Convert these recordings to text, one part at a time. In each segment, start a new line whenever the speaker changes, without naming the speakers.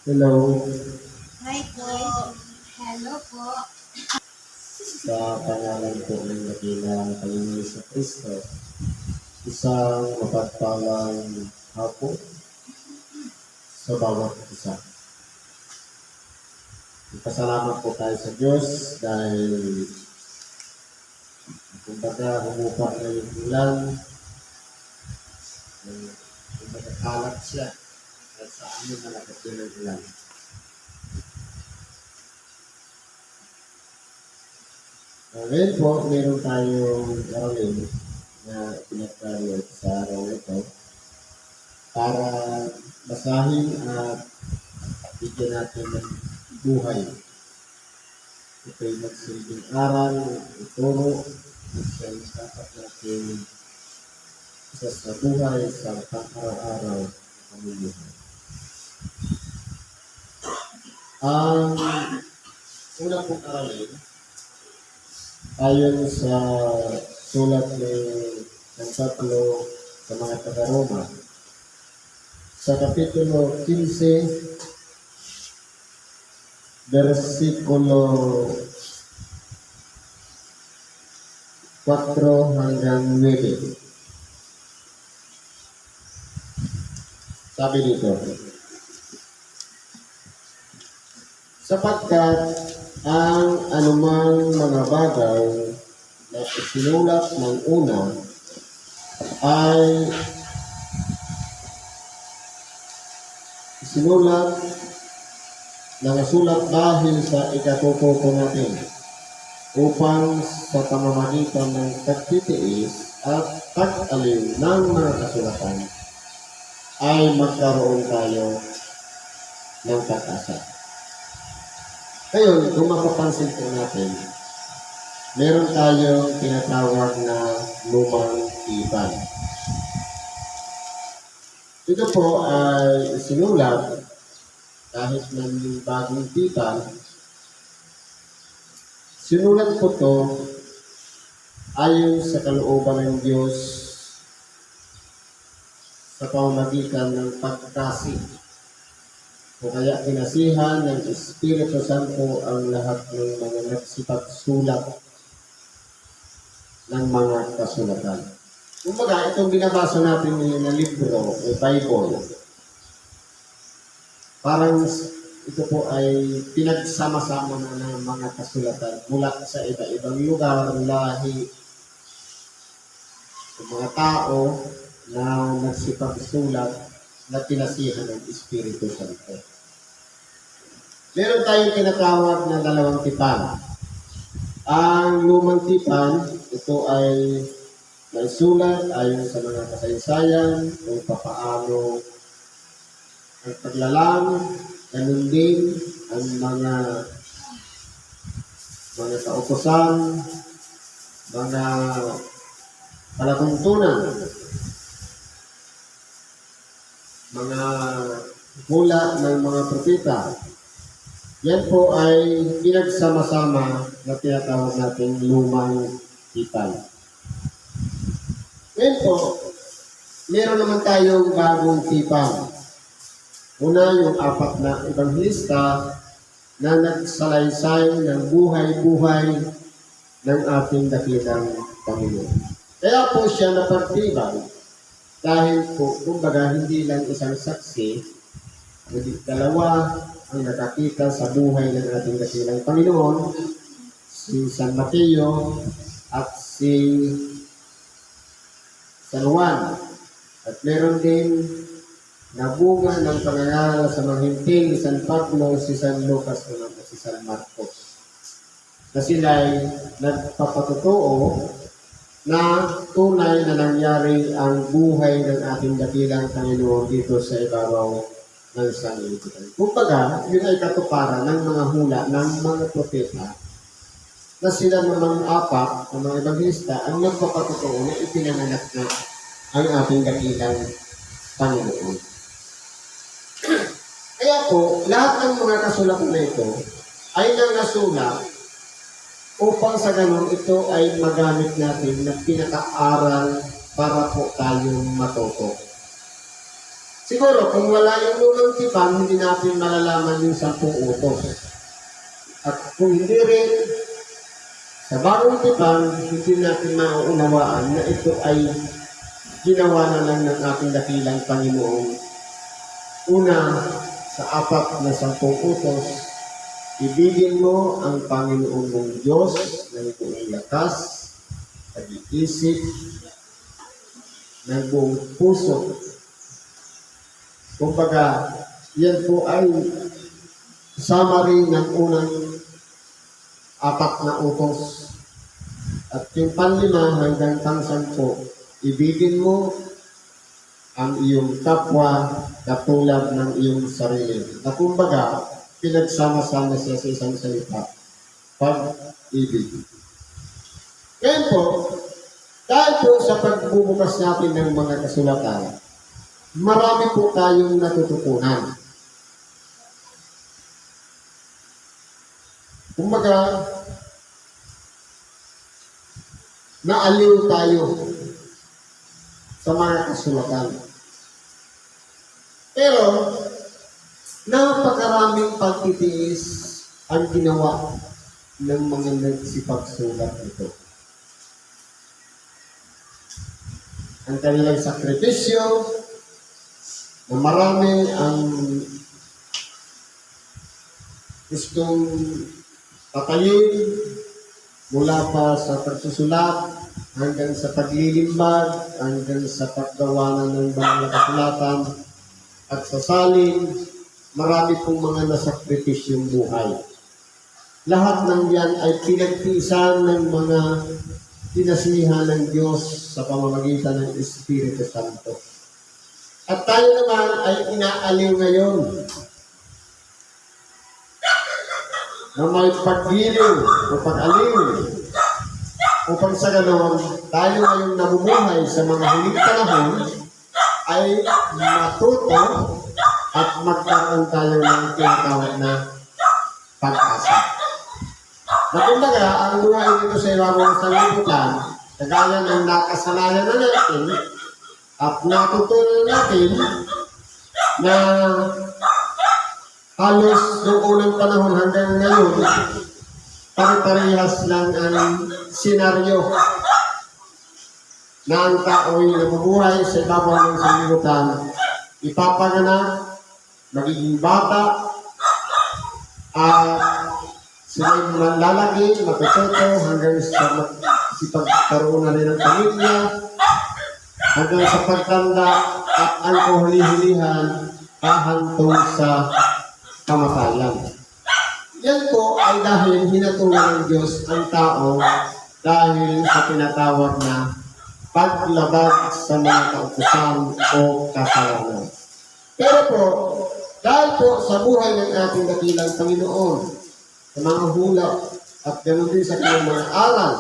Hello,
Hi po. Hello po.
sa pangalan po ng dakilang Panginoon sa Kristo, isang mapagpalang hapon sa bawat isa. Pasalamat po tayo sa Diyos dahil kumbaga humupa na yung ulan, kumbaga kalat siya at sa amin na nakasin ng ulan. Ngayon po, meron tayong aralin na pinagkaroon sa araw ito para basahin at bigyan natin ng buhay. Ito'y magsilbing aral, ituro, at siyang dapat natin isa sa buhay sa pang-araw-araw na pamumuhay. Ang una pong aralin, ayon sa sulat ng Pablo sa mga taga-Roma, sa Kapitulo 15, versikulo 4 hanggang 9. Sabi dito, sapagkat ang anumang mga bagay na isinulat ng una ay isinulat nakasulat dahil sa ikatututo natin upang sa pamamagitan ng pagtitiis at pag-alim ng mga kasulatan ay magkaroon tayo ng pag-asa. Ngayon, kung mapapansin po natin, meron tayong tinatawag na lumang tipan. Ito po ay sinulat kahit ng bagong tipan. Sinulat po ito ayon sa kalooban ng Diyos sa pamamagitan ng pagkasi. O kaya kinasihan ng Espiritu Santo ang lahat ng mga nagsipagsulat ng mga kasulatan. Kumbaga, itong binabasa natin na libro, Bible, parang ito po ay pinagsama-sama na ng mga kasulatan mula sa iba-ibang lugar, lahi, mga tao na nagsipagsulat na pinasihan ng Espiritu Santo. Meron tayong tinatawag na dalawang tipan. Ang lumang tipan, ito ay naisulat ayon sa mga kasaysayan kung papaano ang paglalang, ganun din ang mga kautosan, mga palatuntunan, mga hula ng mga propeta. Yan po ay pinagsama-sama na tinatawag natin lumang tipan. Ngayon po, meron naman tayong bagong tipan. Una, yung 4 na ebanghelista na nagsalaysay ng buhay-buhay ng ating dakilang Panginoon. Kaya po siya napagtibay dahil po, kumbaga, hindi lang isang saksi, kundi dalawa ang nakakita sa buhay ng ating dakilang Panginoon, si San Mateo at si San Juan. At meron din na bunga ng pangangaral sa mga hintil ni San Pablo, si San Lucas at si San Marcos, na sila'y nagpapatutuo na tunay na nangyari ang buhay ng ating dakilang Panginoon dito sa ibabaw ng sanlibutan. Kumbaga, yun ay katuparan ng mga hula ng mga propeta na sila namang 4 ng mga evangelista ang nagpapatutuo na ipinanganak na ang ating dakilang Panginoon. Kaya po, lahat ng mga kasulatan na ito ay nangasulat upang sa ganun ito ay magamit natin na pinaka-aral para po tayong matuto. Siguro, kung wala yung lunang tipan, hindi natin malalaman yung 10 utos. At kung hindi rin, sa bagong tipan, hindi natin mauunawaan na ito ay ginawa na lang ng ating dakilang Panginoon. Una, sa 4 na 10 utos, ibigin mo ang Panginoon mong Diyos ng buong lakas, pag-iisip, ng buong puso. Kumbaga, yan po ay summary ng unang 4 na utos. At yung panlima hanggang pang-10, ibigin mo ang iyong kapwa katulad ng iyong sarili. Na kumbaga, pinagsama-sama siya sa isang salita, pag-ibig. Ngayon po, dahil po sa pagbubukas natin ng mga kasulatan, marami po tayong natututunan. Kumbaga, naaliw tayo sa mga kasulatan. Pero, napakaraming pagtitiis ang ginawa ng mga nagsipagsulat nito. Ang kanilang sakripisyo, na marami ang gustong patayin mula pa sa pagsusulat hanggang sa paglilimbag, hanggang sa paggawa ng mga kasulatan at sa salin, marami pong mga nasakripisyong buhay. Lahat ng yan ay pinagtiisan ng mga dinasihan ng Diyos sa pamamagitan ng Espiritu Santo. At tayo naman ay inaaliw ngayon na may paggiliw o pag-aliw upang sa ganon, tayo ngayong namumuhay sa mga huling panahon ay matuto at magkaroon tayo ng tinatawag na pag-asa. Na kumbaga, ang buhay nito sa ibabaw ng sanlibutan, kagaya ng nakasanayan na natin at natutunan natin na halos noong unang panahon hanggang ngayon, pare-parehas lang ang senaryo na ang tao'y nabubuhay sa ibabaw ng sanlibutan, ipapanganak, magiging bata, at sila'y malalaki, matututo, hanggang sa pagkaroon na rin ng pamilya, hanggang sa pagtanda, at ang kahuli-hulihan, hahantong sa kamatayan. Yan po ay dahil hinatulan ng Diyos ang tao dahil sa tinatawag na paglabag sa mga kautusan o kasalanan. Pero po, dahil po sa buhay ng ating dakilang Panginoon, sa mga hula at ganoon din sa kanyang mga aral,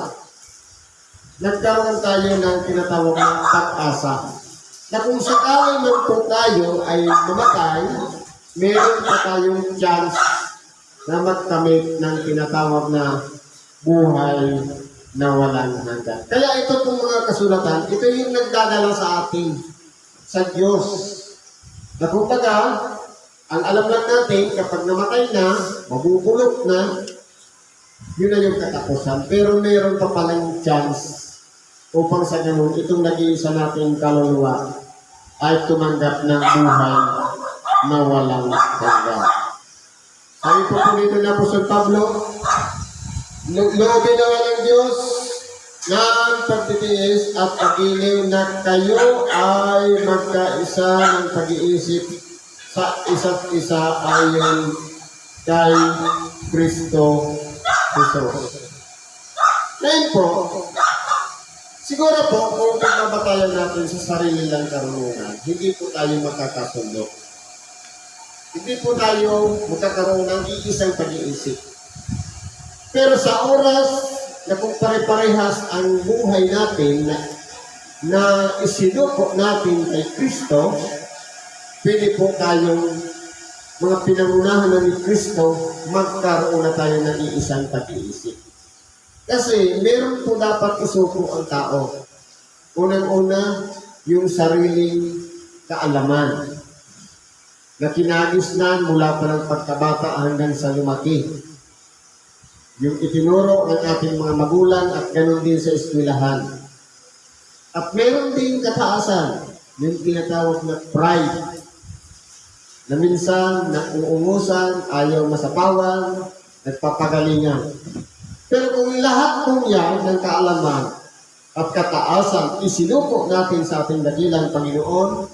nagkaroon tayo ng tinatawag na pag-asa. Na kung sakali man po tayo ay mamatay, meron pa tayong chance na magkamit ng tinatawag na buhay na walang hanggan. Kaya ito pong mga kasulatan, ito yung nagdadala sa atin, sa Diyos. Na kumbaga, ang alam lang natin, kapag namatay na, mabubulok na, yun na yung katapusan. Pero meron pa palang chance upang sa ganun, itong nag-iisa nating kaluluwa ay tumanggap ng buhay na walang hanggan. Sabi po dito na po San Pablo, loobin naman ng Diyos ng pagtitiis at pag-iliw na kayo ay magkaisa ng pag-iisip sa isa't isa ayon kay Kristo Jesus. Ngayon po, siguro po kung pagbabatayan natin sa sarili lang karunungan, hindi po tayo magkakasundo. Hindi po tayo magkakaroon ng iisang pag-iisip. Pero sa oras na kung pare-parehas ang buhay natin na isinuko natin kay Kristo, pwede po tayong mga pinangunahan na ni Kristo, magkaroon na tayo ng iisang pag-iisip. Kasi meron po dapat isuko ang tao. Unang-una, yung sariling kaalaman. na kinagisnan mula pa ng pagkabata hanggang sa lumaki. Yung itinuro ng ating mga magulang at ganoon din sa eskwelahan. At meron din kataasan, yung tinatawag na pride, na minsan nauungusan, ayaw masapawan, nagpapagalingan. Pero kung lahat ng yan ng kaalaman at kataasan isinuko natin sa ating dakilang Panginoon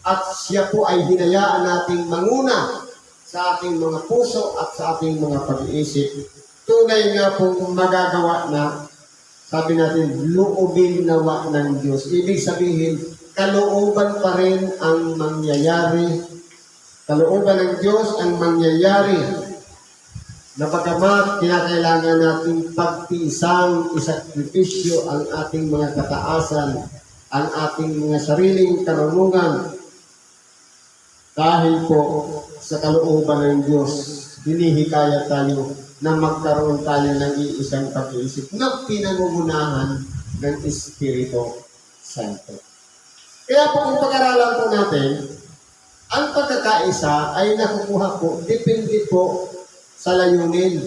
at siya po ay hinayaan nating manguna sa ating mga puso at sa ating mga pag-iisip, tunay nga pong magagawa na, sabi natin, loobin nawa ng Diyos. Ibig sabihin, kalooban pa rin ang mangyayari. Kalooban ng Diyos ang mangyayari na bagamat kinakailangan nating pagtiisang isakripisyo ang ating mga kataasan, ang ating mga sariling karunungan, dahil po sa kalooban ng Diyos, hinihikayat tayo na magkaroon tayo ng iisang pag-iisip na pinangungunahan ng Espiritu Santo. Kaya po kung pag-aralan po natin, ang pagkakaisa ay nakukuha po, depende po sa layunin.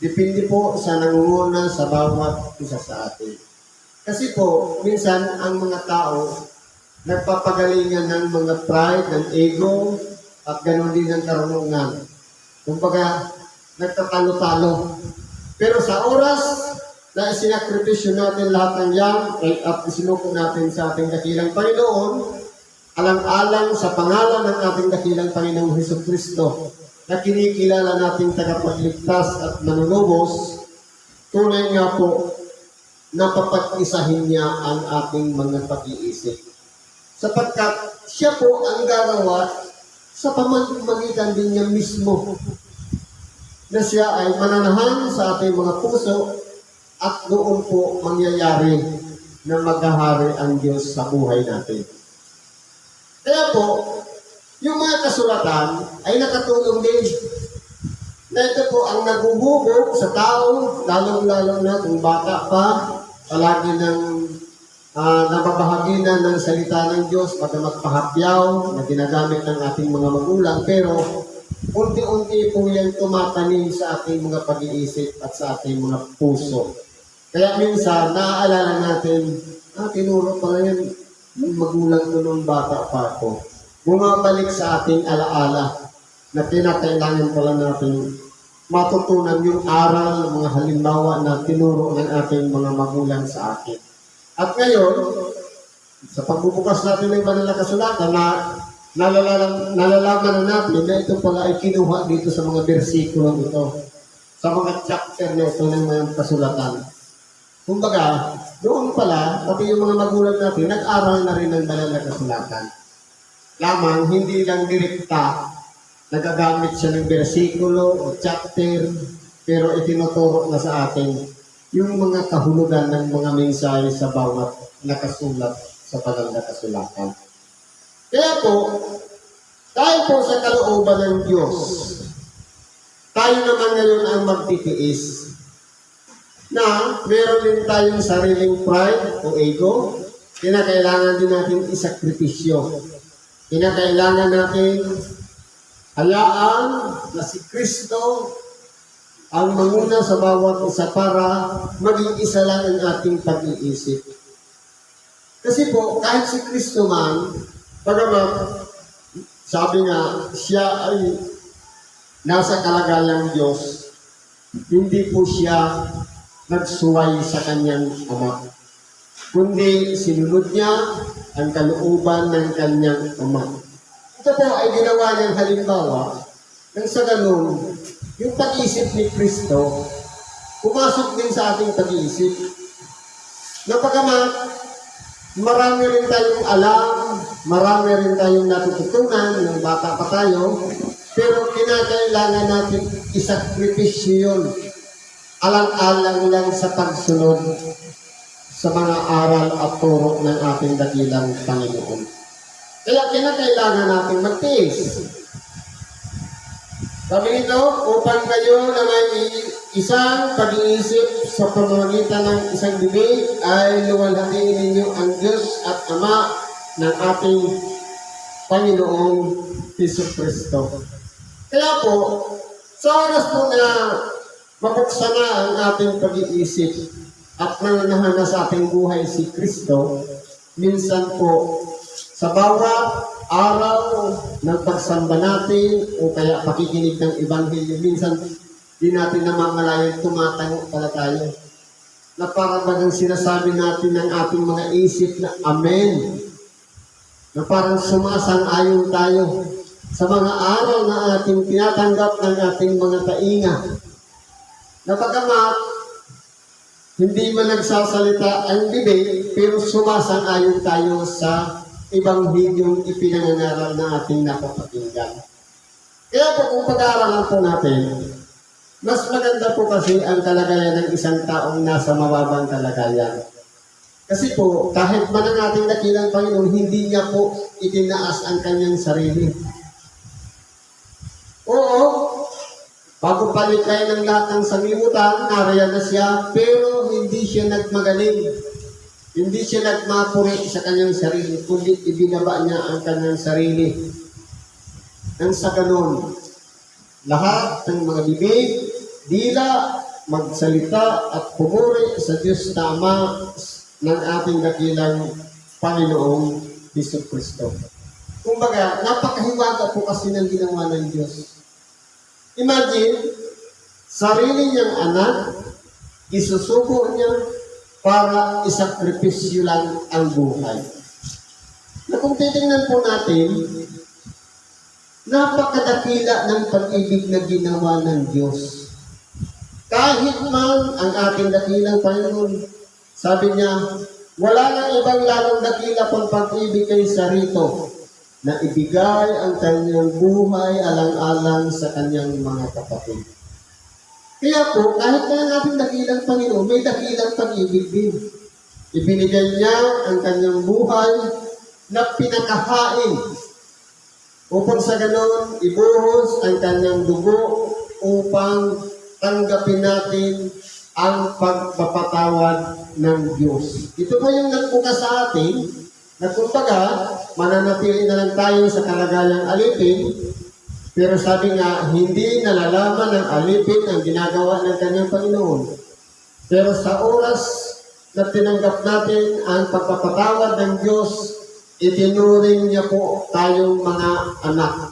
Depende po sa nangunguna sa bawat isa sa atin. Kasi po, minsan ang mga tao nagpapagalingan ng mga pride, ng ego, at ganoon din ng karunungan. Kumbaga, nagtatalo-talo. Pero sa oras na isinakripisyo natin lahat ng yan at isinuko natin sa ating dakilang Panginoon, alang-alang sa pangalan ng ating dakilang Panginoong Hesukristo na kinikilala nating tagapagligtas at manunubos, tunay nga po napapag-isahin niya ang ating mga pag-iisip. Sapagkat siya po ang gagawa sa pamamagitan din niya mismo na siya ay mananahan sa ating mga puso at doon po mangyayari na maghahari ang Diyos sa buhay natin. Kaya po, yung mga kasulatan ay nakatulong din na ito po ang naguhubog sa tao, lalong-lalo na kung bata pa, palagi ng nababahagi na ng salita ng Diyos, pagkamat pahapyaw na ginagamit ng ating mga magulang, pero unti-unti po yan tumatanim sa ating mga pag-iisip at sa ating mga puso. Kaya minsan, naaalala natin, tinuro pala yan, yung magulang ko nung bata pa ako. Bumabalik sa ating alaala na kinakailangan pala natin matutunan yung aral, mga halimbawa na tinuro ng ating mga magulang sa akin. At ngayon, sa pagbubukas natin ng banal na kasulatan na nalalaman na natin na ito pala ay kinuha dito sa mga bersikulo ito, sa mga chapter na ito ng mga kasulatan. Kumbaga, doon pala, pati yung mga magulang natin, nag-aral na rin ng banal na kasulatan. Lamang, hindi lang direkta, nagagamit siya ng bersikulo o chapter, pero itinuturo na sa atin yung mga kahulugan ng mga mensahe sa bawat nakasulat sa banal na kasulatan. Kaya po, dahil po sa kalooban ng Diyos, tayo naman ngayon ang magtitiis na meron din tayong sariling pride o ego, kinakailangan din natin isakripisyo. Kinakailangan natin hayaan na si Kristo ang manguna sa bawat isa para maging isa lang ang ating pag-iisip. Kasi po, kahit si Kristo man, bagamat sabi nga, siya ay nasa kalagayang Diyos, hindi po siya nagsuway sa kanyang ama, kundi sinunod niya ang kalooban ng kanyang ama. Ito po ay ginawa niyang halimbawa nang sa ganun, yung pag-isip ni Kristo, pumasok din sa ating pag-iisip. Napagamat, marami rin tayong alam, marami rin tayong natututunan ng bata pa tayo, pero kinakailangan natin isakripisyo yun. Alang-alang lang sa pagsunod sa mga aral at turo ng ating dakilang Panginoon. Kaya kinakailangan natin magtiis. Sabi nito, upang kayo na may isang pag-iisip sa pamamagitan ng isang bibig ay luwalhatiin ninyo ang Diyos at Ama ng ating Panginoong Jesucristo. Kaya po, sa oras po na mabuksan na ang ating pag-iisip at nananahan na sa ating buhay si Kristo, minsan po sa bawat araw ng pagsamba natin o kaya pakikinig ng Ebanghelyo, minsan di natin namamalayan tumatango pala tayo. Na parang bagang sinasabi natin ng ating mga isip na Amen. Na parang sumasang-ayon tayo sa mga aral na ating tinatanggap ng ating mga tainga. Na pagkamat, hindi man nagsasalita ang bibig, pero sumasang-ayon tayo sa Ebanghilyong ipinangangaral na ating napapakinggan. Kaya po kung pag-aaralan po natin, mas maganda po kasi ang kalagayan ng isang taong nasa mababang kalagayan. Kasi po, kahit man ang ating dakilang Panginoon, hindi niya po itinaas ang kanyang sarili. Oo, bago palikay ng lahat ng sanglibutan, narayan na siya, pero hindi siya nagmagaling. Hindi siya nagmapuri sa kanyang sarili, kundi ibinaba niya ang kanyang sarili. Nang sa ganon, lahat ng mga bibig, dila, magsalita at pumuri sa Diyos na Ama ng ating dakilang Panginoong Jesucristo. Kumbaga, napakahiwaga po kasi ng ginawa ng Diyos. Imagine, sarili niyang anak, isusuko niya para isakripisyo lang ang buhay. Na kung titingnan po natin, napakadakila ng pag-ibig na ginawa ng Diyos. Kahit man ang ating dakilang Panginoon, sabi niya, wala nang ibang lalong dakila pang pag-ibig kaysa rito na ibigay ang kanyang buhay alang-alang sa kanyang mga kapatid. Kaya po, kahit na ang ating dakilang Panginoon, may dakilang pag-ibig din. Ibinigay niya ang kanyang buhay na pinakahain upang sa ganon, ibuhos ang kanyang dugo upang tanggapin natin ang pagpapatawad ng Diyos. Ito po yung nagbuka sa atin na kumbaga, mananatili na lang tayo sa kalagayang alipin, pero sabi nga, hindi nalalaman ng alipin ang ginagawa ng kanyang Panginoon. Pero sa oras na tinanggap natin ang pagpapatawad ng Diyos, itinuring niya po tayong mga anak.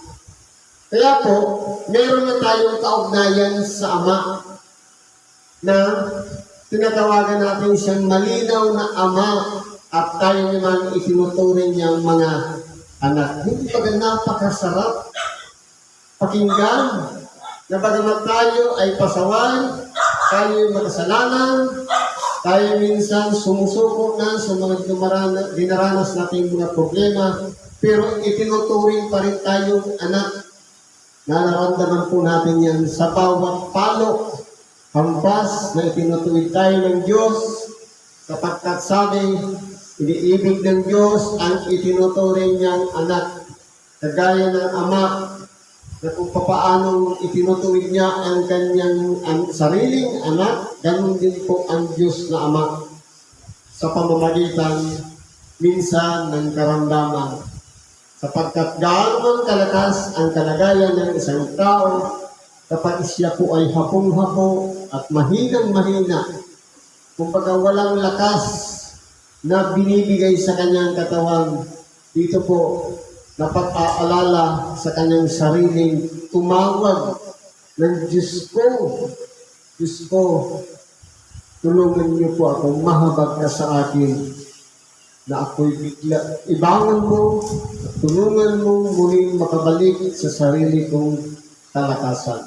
Kaya po, meron na tayong kaugnayan sa Ama na tinatawagan natin siyang malinaw na Ama at tayo naman itinuturing niyang mga anak. Hindi ba napakasarap pakinggan na bagamat tayo ay pasaway, tayo ay makasalanan, tayo minsan sumusuko na sa mga dinaranas nating mga problema, pero itinuturing pa rin tayong anak. Nararamdaman po natin yan sa bawat palo, hampas na itinutuwid tayo ng Diyos, sapagkat sabi, iniibig ng Diyos ang itinuturing niyang anak, kagaya ng Ama, na kung papaanong itinutuwid niya ang kanyang sariling anak, ganun din po ang Diyos na Ama sa pamamagitan minsan ng karamdaman. Sapagkat gaano man kalakas ang kalagayan ng isang tao, kapag siya po ay hapong-hapo at mahinang-mahina, kumbaga walang lakas na binibigay sa kanyang katawan, dito po napag-aalala sa kanyang sariling tumawag ng Diyos ko, tulungan niyo po ako, mahabag ka sa akin, na ako'y bigla, ibangon mo, tulungan mo muling makabalik sa sarili kong kalakasan.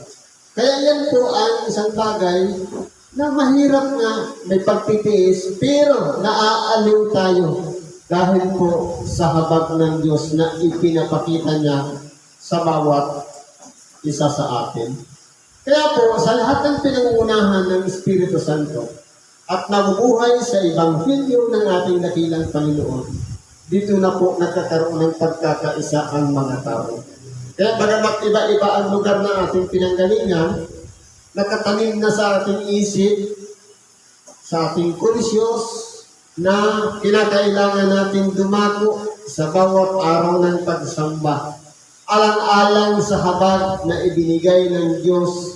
Kaya yan po ang isang bagay na mahirap nga may pagtitiis, pero naaaliw tayo dahil po sa habag ng Diyos na ipinapakita niya sa bawat isa sa atin. Kaya po, sa lahat ng pinangunahan ng Espiritu Santo at nabubuhay sa Ebanghelyo ng ating dakilang Panginoon, dito na po nagkakaroon ng pagkakaisa ang mga tao. Kaya bagamat iba-iba ang lugar na ating pinanggalingan, nakatanim na sa ating isip, sa ating konsyos, na kinakailangan natin dumako sa bawat araw ng pagsamba ayon sa habag na ibinigay ng Diyos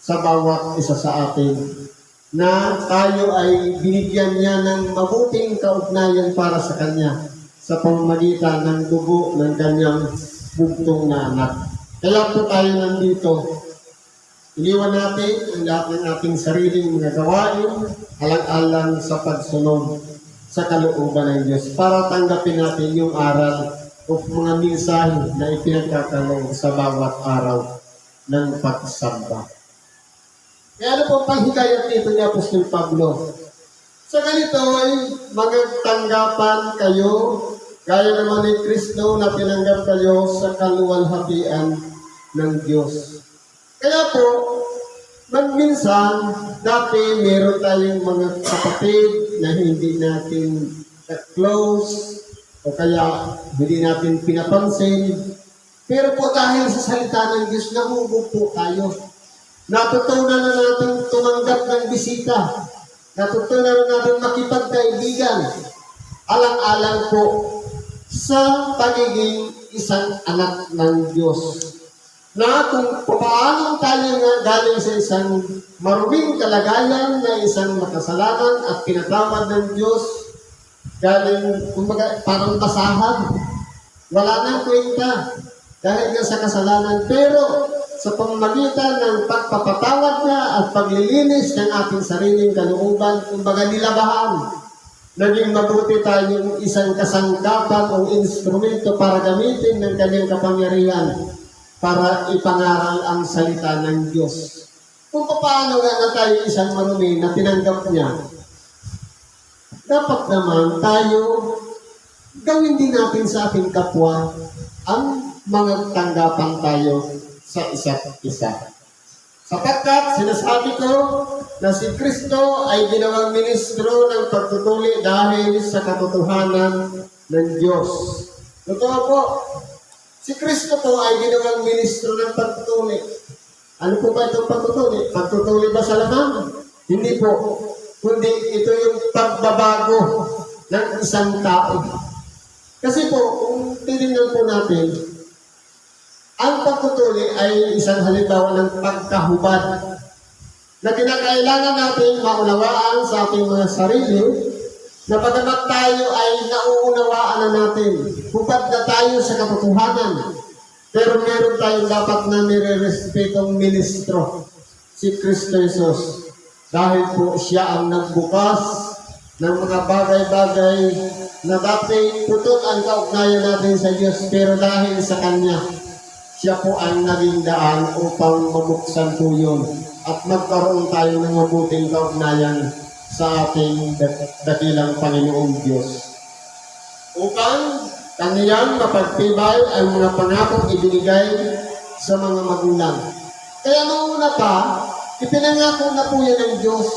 sa bawat isa sa atin, na tayo ay binigyan niya ng mabuting kaugnayan para sa Kanya sa pamamagitan ng dugo ng Kanyang bugtong na anak. Kaya po tayo nandito. Iniwan natin ang lahat ng ating sariling mga gawain, alang-alang sa pagsunod sa kalooban ng Diyos para tanggapin natin yung aral o mga mensahe na ipinagkakaloob sa bawat araw ng pagsamba. Kaya ano po ang paghikayat nito ni Apostol Pablo? Sa ganito ay magtanggapan kayo, gaya naman ni Kristo na tinanggap kayo sa kaluwalhatian ng Diyos. Kaya po, minsan, dati meron tayong mga kapatid na hindi natin close o kaya hindi natin pinapansin. Pero po dahil sa salita ng Diyos, nahubog po tayo. Natutunan na natin tumanggap ng bisita. Natutunan na natin makipagkaibigan. Alang-alang po sa pagiging isang anak ng Diyos. Na kung paano tayo nga galing sa isang maruming kalagayan na isang makasalanan at pinatawad ng Diyos, galing, kumbaga, parang basahan. Wala nang kwenta dahil nga sa kasalanan. Pero sa pamamagitan ng pagpapatawad niya at paglilinis ng ating sariling kalooban, kumbaga nilabahan, naging mabuti tayong isang kasangkapan o instrumento para gamitin ng kanyang kapangyarihan para ipangaral ang salita ng Diyos. Kung paano nga na tayo isang marumi na tinanggap niya, dapat naman tayo gawin din natin sa ating kapwa ang mga tanggapan tayo sa isa't isa. Sapagkat sinasabi ko na si Kristo ay ginawang ministro ng pagtutuli dahil sa katotohanan ng Diyos. Totoo po, si Kristo po ay ginawang ministro ng pagtutuli. Ano po ba itong pagtutuli? Pagtutuli ba sa laman? Hindi po. Kundi ito yung pagbabago ng isang tao. Kasi po, kung titingnan po natin, ang pagtutuli ay isang halimbawa ng pagkahubad na kinakailangan natin maunawaan sa ating mga sarili na pagkamat tayo ay nauunawaan na natin. Hubad na tayo sa katotohanan. Pero meron tayong dapat na nire-respetong ministro, si Kristo Jesus. Dahil po siya ang nagbukas ng mga bagay-bagay na dati putol ang kaugnayan natin sa Diyos. Pero dahil sa Kanya, siya po ang naging daan upang mabuksan po yun at magkaroon tayo ng mabuting kaugnayan sa ating dakilang Panginoong Diyos. Upang kaniyang mapagtibay ang mga pangakong ibinigay sa mga magulang. Kaya noong una pa, ipinangako na po yan ng Diyos.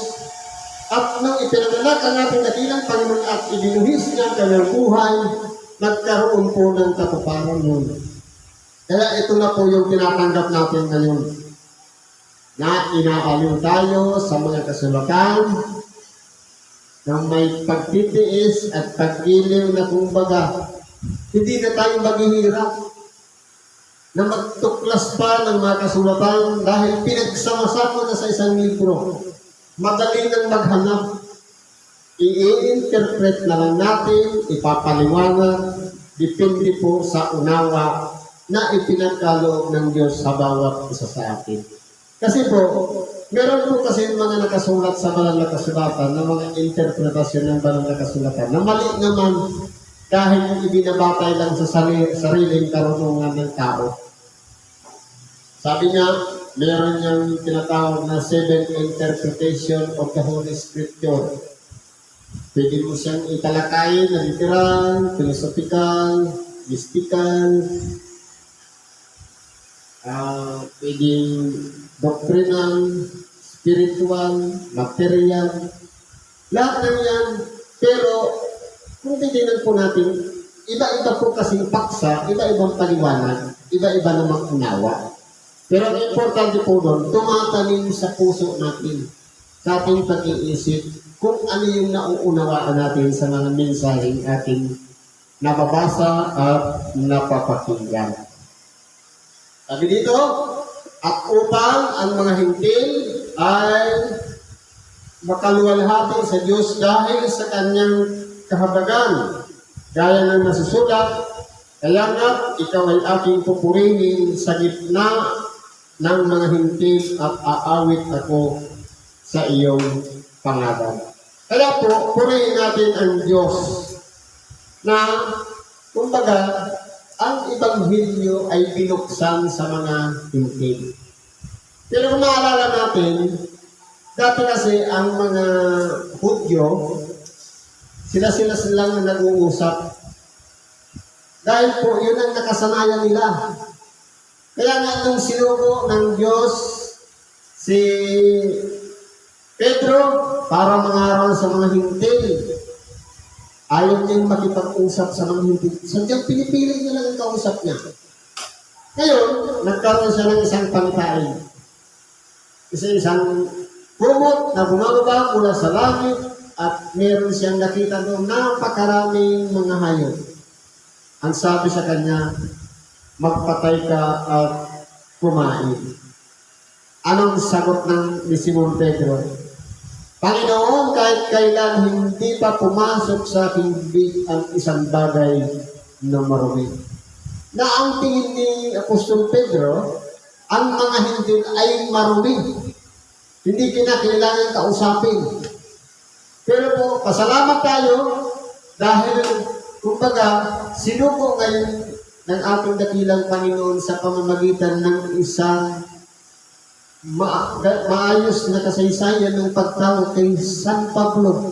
At nung ipinanganak ang ating dakilang Panginoon at ibinuhis niya ang kanyang buhay, nagkaroon po ng katuparan yun. Kaya ito na po yung tinatanggap natin ngayon. Na inaaliw tayo sa mga kasulatan na may pagtitiis at pag-iliw na kumbaga hindi na tayo maghihirap na magtuklas pa ng mga kasulatan dahil pinagsama-sama na sa isang libro. Madali nang maghanap. I-interpret na lang natin, ipapaliwanag, depende po sa unawa na ipinagkaloob ng Diyos sa bawat isa sa atin. Kasi po, meron po kasi mga nakasulat sa banal na kasulatan na mga interpretasyon ng banal na kasulatan na mali naman dahil yung ibinabatay lang sa sariling karunungan ng tao. Sabi niya, meron niyang tinatawag na 7 interpretation of the Holy Scripture. Pwede mo siyang italakay na literal, philosophical, mystical, pwedeng doctrinal, spiritual, material, lahat ng yan. Pero kung titignan po natin, iba-iba po kasing paksa, iba-ibang paliwanag, iba-iba namang unawa. Pero ang importante po doon, tumatanim sa puso natin, sa ating pag-iisip, kung ano yung nauunawaan natin sa mga mensaheng ating nababasa at napapakinggan. Sabi dito, at upang ang mga hintil ay makaluwalhati sa Diyos dahil sa kanyang kahabagan. Gaya ng nasusulat, kaya nga ikaw ay aking pupurihin sa gitna ng mga hintil at aawit ako sa iyong pangalan. Kaya po, purihin natin ang Diyos na, kumbaga, ang Ebanghelyo ay binuksan sa mga hintil. Pero kung maalala natin, dati kasi ang mga Hudyo, sila lang nag-uusap. Dahil po, yun ang nakasanayan nila. Kaya nga nung sinugo ng Diyos si Pedro para mangaral sa mga hintil, ayaw niyang makipag-usap sa mga hintil. Sadyang pinipili niya lang ang kausap niya. Ngayon, nagkaroon siya ng isang pangkain. Isang kumot na bumababa mula sa langit at meron siyang nakita doon napakaraming mga hayop. Ang sabi sa kanya, magpatay ka at kumain. Anong sagot ni Simon Pedro? Panginoon, kahit kailan hindi pa pumasok sa aking bibig ang isang bagay na marumi. Na ang tingin ni Apostol Pedro, ang mga hintil ay marumi. Hindi kinakailangan kausapin. Pero po, pasalamat tayo dahil, kumbaga, sinuko ngayon ng ating dakilang Panginoon sa pamamagitan ng isang maayos na kasaysayan ng pagtawag kay San Pablo.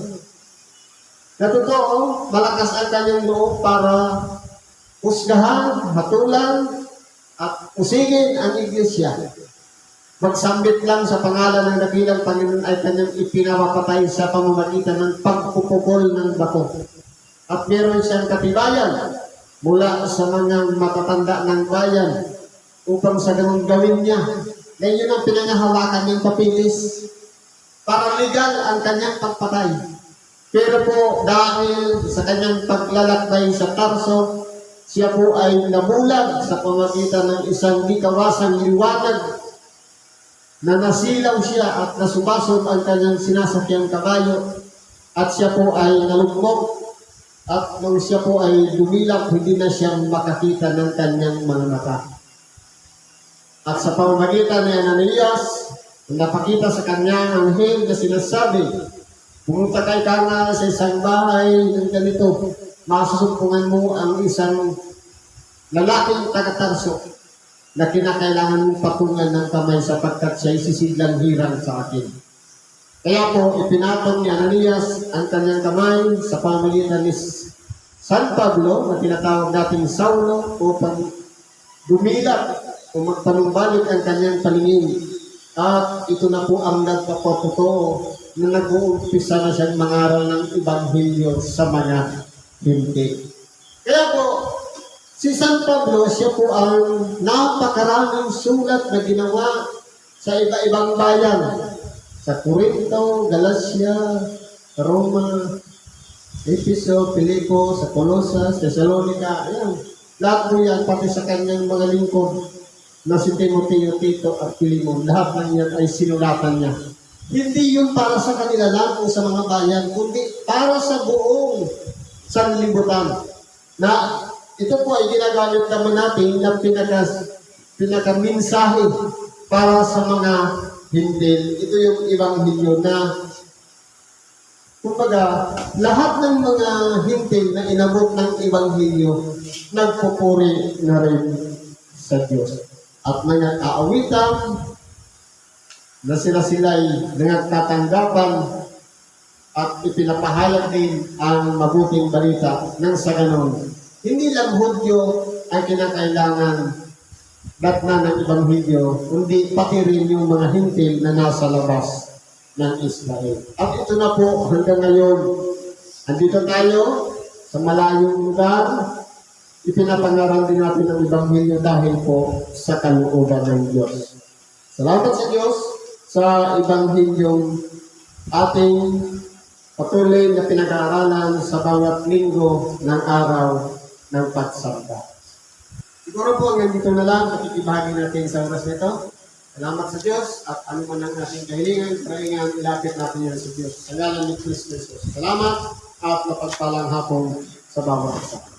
Na totoo, malakas ang kanyang loob para husgahan, hatulan, at usigin ang iglesia. Magsambit lang sa pangalan ng dakilang Panginoon ay kanyang ipinapapatay sa pamamagitan ng pagpupukol ng bato. At meron siyang katibayan mula sa mga matatanda ng bayan upang sa ganun gawin niya. Dahil yun ang pinangahawakan niyang papilis para legal ang kanyang pagpatay. Pero po dahil sa kanyang paglalakbay sa Tarso, siya po ay nabulag sa pamamagitan ng isang di kawasang liwanag na nasilaw siya at nasubasog ang kanyang sinasakyang kabayo at siya po ay nalugmok at nung siya po ay dumilap, hindi na siya makakita ng kanyang mga mata. At sa pamamagitan ni Ananias, napakita sa kanya ang anghel na sinasabi, pumunta kay Kana sa isang bahay ng ganito, masusumpungan mo ang isang lalaking taga-Tarso na kinakailangan mong patungan ng kamay sapagkat siya isisidlang hirang sa akin. Kaya po, ipinatong ni Ananias ang kanyang kamay sa pamamagitan ni San Pablo na tinatawag nating Saulo upang dumilap o magpanumbalik ang kanyang paningin. At ito na po ang nagpapatotoo na nag-uumpisa na siyang mangaral ng Ebanghelyo sa mga hindi. Kaya po, si San Pablo, siya po ang napakaraming sulat na ginawa sa iba-ibang bayan. Sa Corinto, Galacia, Roma, Efeso, Filipo, sa Colosas, Thessalonica, ayan. Lahat po yan, pati sa kanyang mga lingkod na si Timoteo, Tito at Filemon. Lahat ng yan ay sinulatan niya. Hindi yun para sa kanila lang o sa mga bayan, kundi para sa buong sanlibutan. Na ito po ay ginagamit naman natin ng pinaka-mensahe para sa mga hintil. Ito yung Ebanghelyo na, kumbaga, lahat ng mga hintil na inabot ng Ebanghelyo, nagpupuri na rin sa Diyos. At mga kaawitan na sila-sila'y nagtatanggapan at ipinapahayag din ang mabuting balita ng sa ganon. Hindi lang Hudyo ang kinakailangan datna ng Ebanghelyo, kundi pati rin yung mga hintil na nasa labas ng Israel. At ito na po hanggang ngayon. Andito tayo sa malayong lugar. Ipinapangaral din natin ang Ebanghelyo dahil po sa kalooban ng Diyos. Salamat sa Diyos sa Ebanghelyong ating patuloy na pinag-aaralan sa bawat linggo ng araw ng pagsamba. Siguro po hanggang dito na lang, pakikibahagi natin sa oras nito. Salamat sa Diyos at ano man ang ating kahilingan, kaingan, ilapit natin yan sa Diyos. Sa ngalan ni Kristo Jesus. Salamat at mapagpalang hapon sa bawat isa.